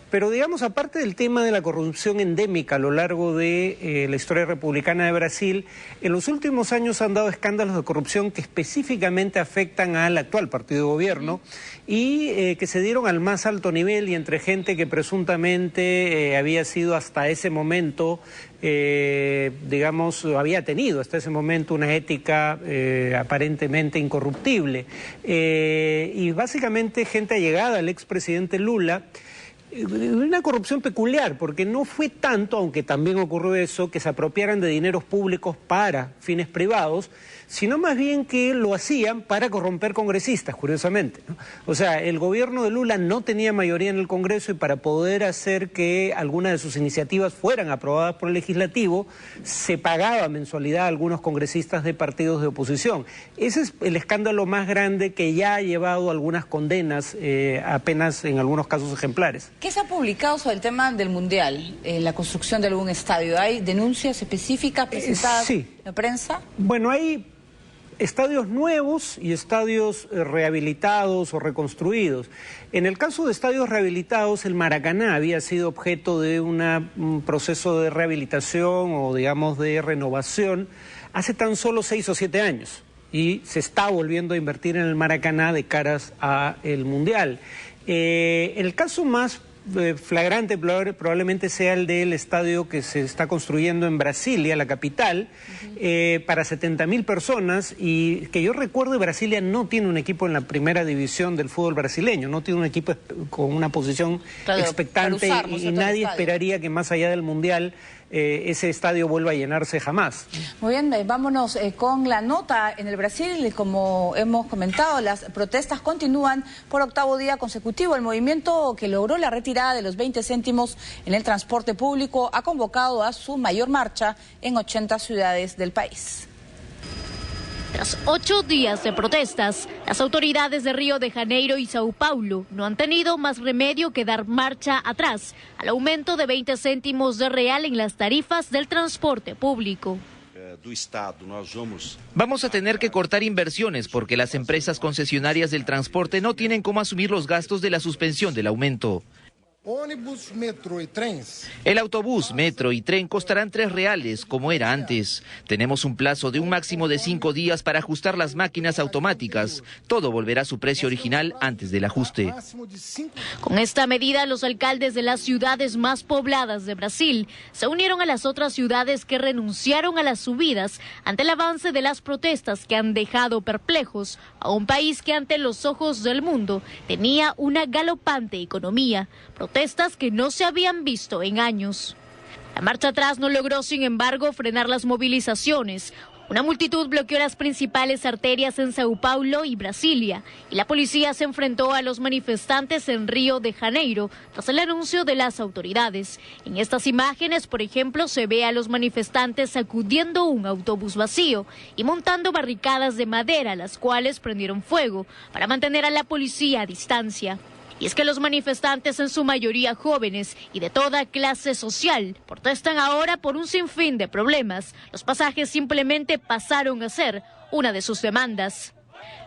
Pero digamos, aparte del tema de la corrupción endémica a lo largo de la historia republicana de Brasil, en los últimos años han dado escándalos de corrupción que específicamente afectan al actual partido de gobierno y que se dieron al más alto nivel y entre gente que presuntamente había sido hasta ese momento, digamos, había tenido hasta ese momento una ética aparentemente incorruptible. Y básicamente gente allegada al expresidente Lula. Una corrupción peculiar, porque no fue tanto, aunque también ocurrió eso, que se apropiaran de dineros públicos para fines privados, sino más bien que lo hacían para corromper congresistas, curiosamente, ¿no? O sea, el gobierno de Lula no tenía mayoría en el Congreso y para poder hacer que algunas de sus iniciativas fueran aprobadas por el Legislativo, se pagaba mensualidad a algunos congresistas de partidos de oposición. Ese es el escándalo más grande que ya ha llevado algunas condenas, apenas en algunos casos ejemplares. ¿Qué se ha publicado sobre el tema del Mundial, la construcción de algún estadio? ¿Hay denuncias específicas presentadas en la prensa? Bueno, hay estadios nuevos y estadios rehabilitados o reconstruidos. En el caso de estadios rehabilitados, el Maracaná había sido objeto de un proceso de rehabilitación o digamos de renovación hace tan solo 6 o 7 años y se está volviendo a invertir en el Maracaná de caras al Mundial. El caso más flagrante probablemente sea el del estadio que se está construyendo en Brasilia, la capital, para 70.000 personas, y que yo recuerdo Brasilia no tiene un equipo en la primera división del fútbol brasileño, no tiene un equipo con una posición expectante y nadie esperaría que más allá del Mundial ese estadio vuelva a llenarse jamás. Muy bien, vámonos con la nota. En el Brasil, como hemos comentado, las protestas continúan por 8º día consecutivo. El movimiento que logró la retirada de los 20 céntimos en el transporte público ha convocado a su mayor marcha en 80 ciudades del país. Tras 8 días de protestas, las autoridades de Río de Janeiro y Sao Paulo no han tenido más remedio que dar marcha atrás al aumento de 20 céntimos de real en las tarifas del transporte público. Vamos a tener que cortar inversiones porque las empresas concesionarias del transporte no tienen cómo asumir los gastos de la suspensión del aumento. El autobús, metro y tren costarán R$3, como era antes. Tenemos un plazo de un máximo de 5 días para ajustar las máquinas automáticas. Todo volverá a su precio original antes del ajuste. Con esta medida, los alcaldes de las ciudades más pobladas de Brasil se unieron a las otras ciudades que renunciaron a las subidas ante el avance de las protestas que han dejado perplejos a un país que ante los ojos del mundo tenía una galopante economía. Protestas que no se habían visto en años. La marcha atrás no logró, sin embargo, frenar las movilizaciones. Una multitud bloqueó las principales arterias en Sao Paulo y Brasilia, y la policía se enfrentó a los manifestantes en Río de Janeiro tras el anuncio de las autoridades. En estas imágenes, por ejemplo, se ve a los manifestantes sacudiendo un autobús vacío y montando barricadas de madera, las cuales prendieron fuego para mantener a la policía a distancia. Y es que los manifestantes, en su mayoría jóvenes y de toda clase social, protestan ahora por un sinfín de problemas. Los pasajes simplemente pasaron a ser una de sus demandas.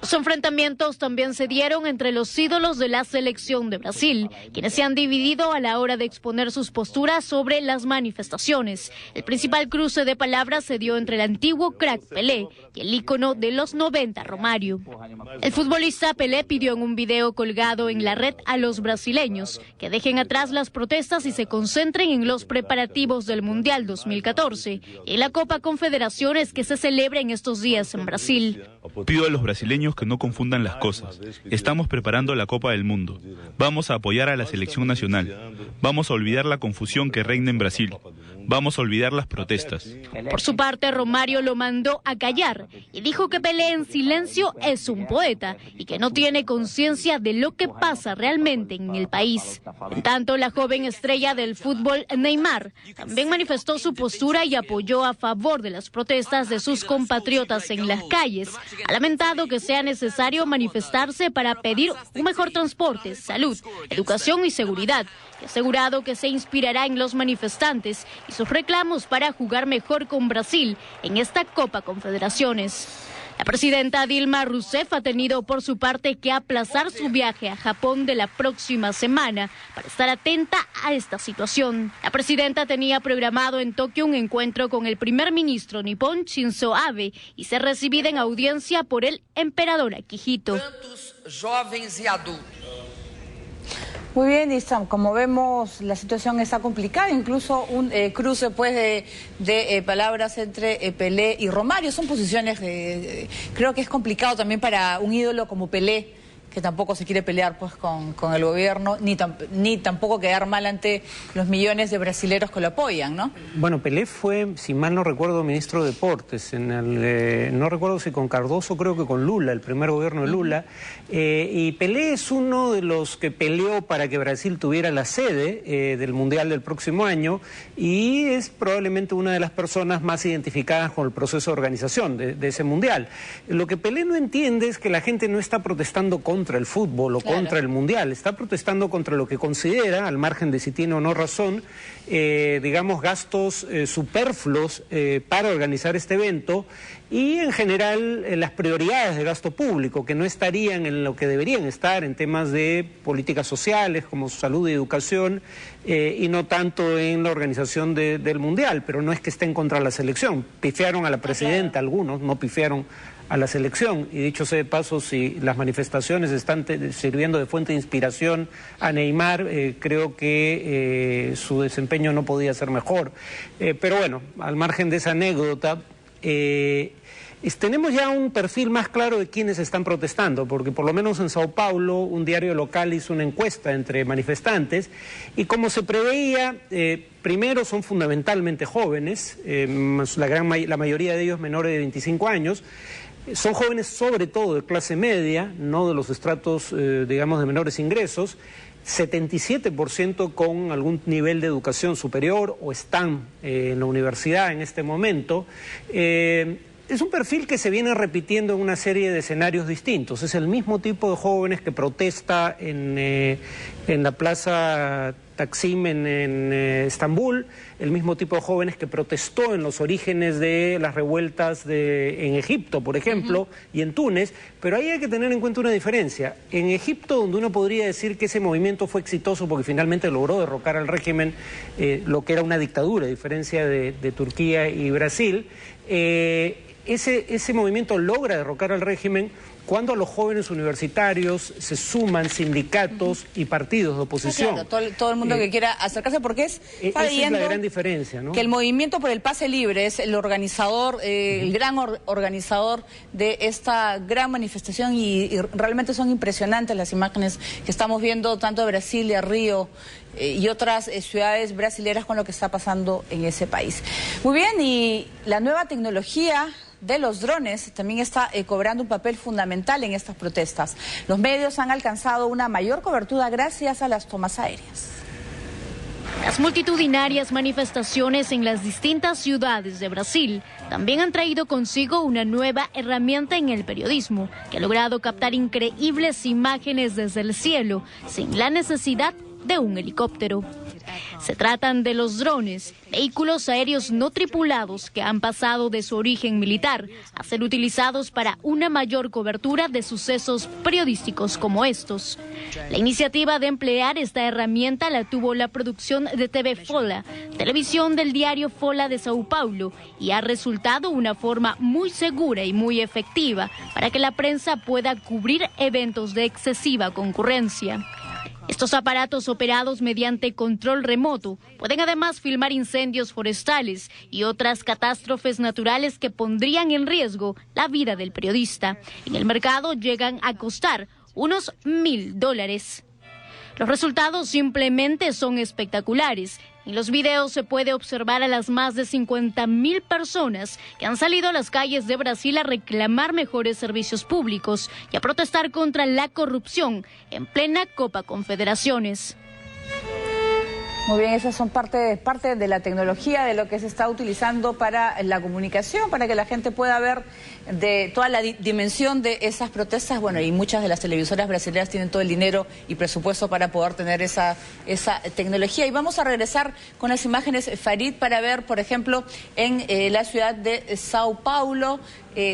Los enfrentamientos también se dieron entre los ídolos de la selección de Brasil, quienes se han dividido a la hora de exponer sus posturas sobre las manifestaciones. El principal cruce de palabras se dio entre el antiguo crack Pelé y el ícono de los 90, Romário. El futbolista Pelé pidió en un video colgado en la red a los brasileños que dejen atrás las protestas y se concentren en los preparativos del Mundial 2014 y en la Copa Confederaciones que se celebra en estos días en Brasil. Pido a los brasileños que no confundan las cosas. Estamos preparando la Copa del Mundo. Vamos a apoyar a la selección nacional. Vamos a olvidar la confusión que reina en Brasil. Vamos a olvidar las protestas. Por su parte, Romário lo mandó a callar y dijo que Pelé en silencio es un poeta y que no tiene conciencia de lo que pasa realmente en el país. En tanto, la joven estrella del fútbol, Neymar, también manifestó su postura y apoyó a favor de las protestas de sus compatriotas en las calles. Ha lamentado que sea necesario manifestarse para pedir un mejor transporte, salud, educación y seguridad. Y ha asegurado que se inspirará en los manifestantes y sus reclamos para jugar mejor con Brasil en esta Copa Confederaciones. La presidenta Dilma Rousseff ha tenido por su parte que aplazar su viaje a Japón de la próxima semana para estar atenta a esta situación. La presidenta tenía programado en Tokio un encuentro con el primer ministro nipón Shinzo Abe y ser recibida en audiencia por el emperador Akihito. Muy bien, y como vemos, la situación está complicada, incluso un cruce pues de palabras entre Pelé y Romario. Son posiciones, creo que es complicado también para un ídolo como Pelé, que tampoco se quiere pelear pues con el gobierno, ni tampoco quedar mal ante los millones de brasileros que lo apoyan, ¿no? Bueno, Pelé fue, si mal no recuerdo, ministro de Deportes, no recuerdo si con Cardoso, creo que con Lula, el primer gobierno de Lula, y Pelé es uno de los que peleó para que Brasil tuviera la sede del Mundial del próximo año, y es probablemente una de las personas más identificadas con el proceso de organización de ese Mundial. Lo que Pelé no entiende es que la gente no está protestando contra el fútbol o contra el Mundial, está protestando contra lo que considera, al margen de si tiene o no razón, digamos, gastos superfluos para organizar este evento, y en general las prioridades de gasto público, que no estarían en lo que deberían estar en temas de políticas sociales como salud y educación, y no tanto en la organización del Mundial. Pero no es que estén contra la selección, pifiaron a la presidenta algunos, no pifiaron a la selección, y dicho sea de paso, si las manifestaciones están sirviendo de fuente de inspiración a Neymar, creo que su desempeño no podía ser mejor. Pero bueno, al margen de esa anécdota, tenemos ya un perfil más claro de quiénes están protestando, porque por lo menos en Sao Paulo un diario local hizo una encuesta entre manifestantes, y como se preveía, primero son fundamentalmente jóvenes, la mayoría de ellos menores de 25 años, son jóvenes sobre todo de clase media, no de los estratos, digamos, de menores ingresos, 77% con algún nivel de educación superior o están en la universidad en este momento. Es un perfil que se viene repitiendo en una serie de escenarios distintos. Es el mismo tipo de jóvenes que protesta en la plaza Taksim en Estambul, el mismo tipo de jóvenes que protestó en los orígenes de las revueltas en Egipto, por ejemplo, y en Túnez. Pero ahí hay que tener en cuenta una diferencia. En Egipto, donde uno podría decir que ese movimiento fue exitoso porque finalmente logró derrocar al régimen, lo que era una dictadura, a diferencia de Turquía y Brasil, ese movimiento logra derrocar al régimen cuando a los jóvenes universitarios se suman sindicatos y partidos de oposición. Claro, todo el mundo que quiera acercarse, porque esa es la gran diferencia, ¿no? Que el movimiento por el pase libre es el organizador, el gran organizador de esta gran manifestación, y realmente son impresionantes las imágenes que estamos viendo tanto de Brasil, de Río y otras ciudades brasileras con lo que está pasando en ese país. Muy bien, y la nueva tecnología de los drones también está cobrando un papel fundamental en estas protestas. Los medios han alcanzado una mayor cobertura gracias a las tomas aéreas. Las multitudinarias manifestaciones en las distintas ciudades de Brasil también han traído consigo una nueva herramienta en el periodismo, que ha logrado captar increíbles imágenes desde el cielo sin la necesidad de un helicóptero. Se tratan de los drones, vehículos aéreos no tripulados que han pasado de su origen militar a ser utilizados para una mayor cobertura de sucesos periodísticos como estos. La iniciativa de emplear esta herramienta la tuvo la producción de TV Folha, televisión del diario Folha de Sao Paulo, y ha resultado una forma muy segura y muy efectiva para que la prensa pueda cubrir eventos de excesiva concurrencia. Estos aparatos operados mediante control remoto pueden además filmar incendios forestales y otras catástrofes naturales que pondrían en riesgo la vida del periodista. En el mercado llegan a costar unos $1.000. Los resultados simplemente son espectaculares. En los videos se puede observar a las más de 50.000 personas que han salido a las calles de Brasil a reclamar mejores servicios públicos y a protestar contra la corrupción en plena Copa Confederaciones. Muy bien, esas son parte de la tecnología, de lo que se está utilizando para la comunicación, para que la gente pueda ver de toda la dimensión de esas protestas. Bueno, y muchas de las televisoras brasileñas tienen todo el dinero y presupuesto para poder tener esa tecnología. Y vamos a regresar con las imágenes, Farid, para ver, por ejemplo, en la ciudad de Sao Paulo,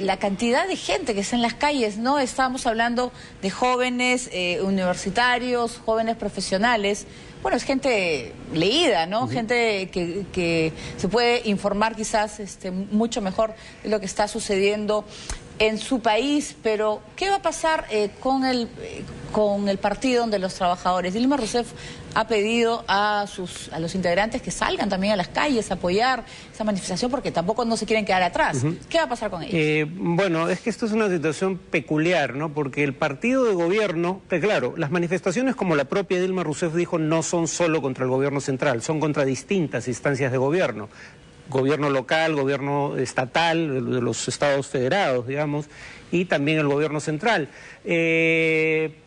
la cantidad de gente que está en las calles, ¿no? Estábamos hablando de jóvenes universitarios, jóvenes profesionales. Bueno, es gente leída, ¿no? Gente que se puede informar quizás mucho mejor de lo que está sucediendo en su país, pero ¿qué va a pasar con el Partido de los Trabajadores? Dilma Rousseff ha pedido a los integrantes que salgan también a las calles a apoyar esa manifestación porque tampoco no se quieren quedar atrás. ¿Qué va a pasar con ellos? Bueno, es que esto es una situación peculiar, ¿no? Porque el partido de gobierno, que claro, las manifestaciones como la propia Dilma Rousseff dijo no son solo contra el gobierno central, son contra distintas instancias de gobierno. Gobierno local, gobierno estatal, de los estados federados, digamos, y también el gobierno central.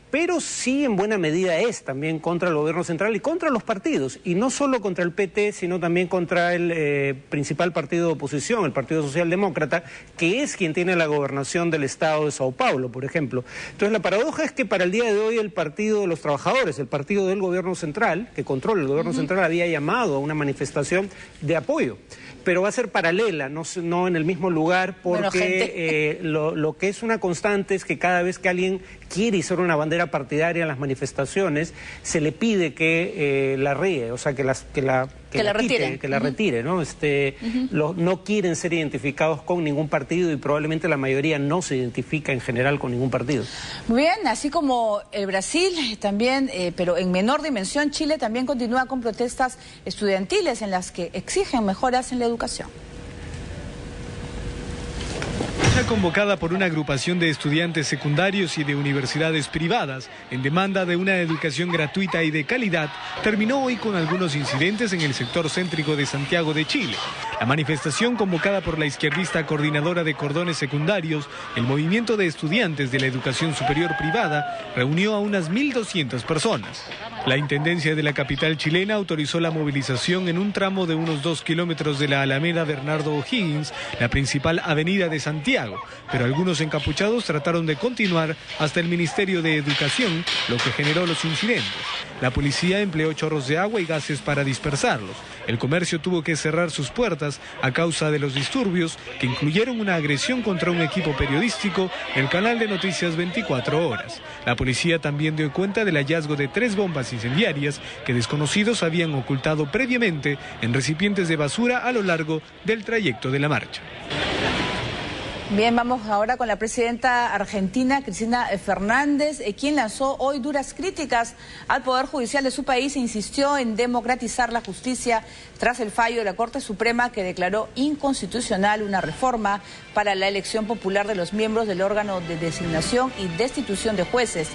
Pero sí en buena medida es también contra el gobierno central y contra los partidos, y no solo contra el PT, sino también contra el principal partido de oposición, el Partido Socialdemócrata, que es quien tiene la gobernación del estado de Sao Paulo, por ejemplo. Entonces la paradoja es que para el día de hoy el Partido de los Trabajadores, el partido del gobierno central, que controla el gobierno central, había llamado a una manifestación de apoyo. Pero va a ser paralela, no en el mismo lugar, porque lo que es una constante es que cada vez que alguien quiere izar una bandera partidaria en las manifestaciones, se le pide que la ríe, o sea, que la retire, ¿no? No quieren ser identificados con ningún partido y probablemente la mayoría no se identifica en general con ningún partido. Muy bien, así como el Brasil también, pero en menor dimensión, Chile también continúa con protestas estudiantiles en las que exigen mejoras en la educación. Convocada por una agrupación de estudiantes secundarios y de universidades privadas en demanda de una educación gratuita y de calidad, terminó hoy con algunos incidentes en el sector céntrico de Santiago de Chile. La manifestación, convocada por la izquierdista coordinadora de cordones secundarios, el movimiento de estudiantes de la educación superior privada, reunió a unas 1.200 personas. La Intendencia de la capital chilena autorizó la movilización en un tramo de unos 2 kilómetros de la Alameda Bernardo O'Higgins, la principal avenida de Santiago, pero algunos encapuchados trataron de continuar hasta el Ministerio de Educación, lo que generó los incidentes. La policía empleó chorros de agua y gases para dispersarlos. El comercio tuvo que cerrar sus puertas a causa de los disturbios, que incluyeron una agresión contra un equipo periodístico, el canal de noticias 24 horas. La policía también dio cuenta del hallazgo de 3 bombas incendiarias que desconocidos habían ocultado previamente en recipientes de basura a lo largo del trayecto de la marcha. Bien, vamos ahora con la presidenta argentina, Cristina Fernández, quien lanzó hoy duras críticas al Poder Judicial de su país e insistió en democratizar la justicia tras el fallo de la Corte Suprema que declaró inconstitucional una reforma para la elección popular de los miembros del órgano de designación y destitución de jueces.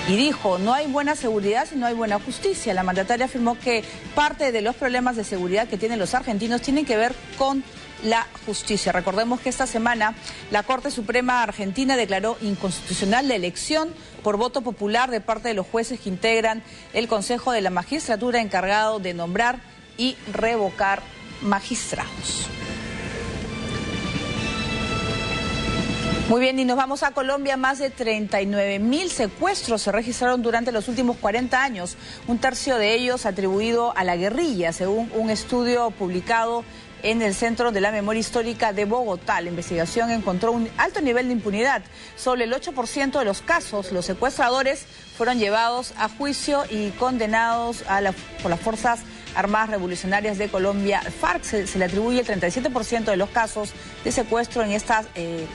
Y dijo, no hay buena seguridad si no hay buena justicia. La mandataria afirmó que parte de los problemas de seguridad que tienen los argentinos tienen que ver con la justicia. Recordemos que esta semana la Corte Suprema Argentina declaró inconstitucional la elección por voto popular de parte de los jueces que integran el Consejo de la Magistratura encargado de nombrar y revocar magistrados. Muy bien, y nos vamos a Colombia. Más de 39.000 secuestros se registraron durante los últimos 40 años, un tercio de ellos atribuido a la guerrilla, según un estudio publicado en el Centro de la Memoria Histórica de Bogotá. La investigación encontró un alto nivel de impunidad. Sobre el 8% de los casos, los secuestradores fueron llevados a juicio y condenados por las Fuerzas Armadas Revolucionarias de Colombia, FARC. Se le atribuye el 37% de los casos de secuestro en estas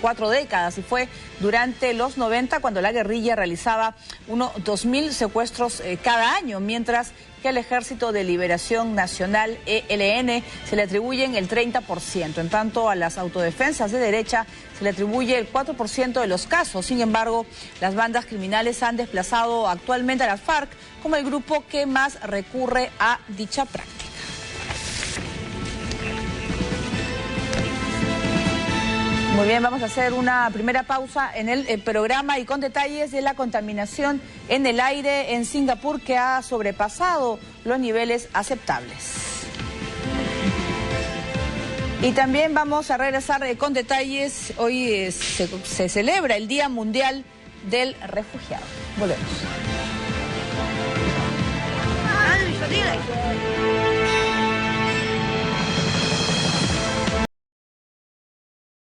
4 décadas, y fue durante los 90 cuando la guerrilla realizaba unos 2.000 secuestros cada año, mientras que al Ejército de Liberación Nacional, ELN, se le atribuyen el 30%. En tanto, a las autodefensas de derecha se le atribuye el 4% de los casos. Sin embargo, las bandas criminales han desplazado actualmente a las FARC como el grupo que más recurre a dicha práctica. Muy bien, vamos a hacer una primera pausa en el programa y con detalles de la contaminación en el aire en Singapur, que ha sobrepasado los niveles aceptables. Y también vamos a regresar con detalles. Hoy se celebra el Día Mundial del Refugiado. Volvemos.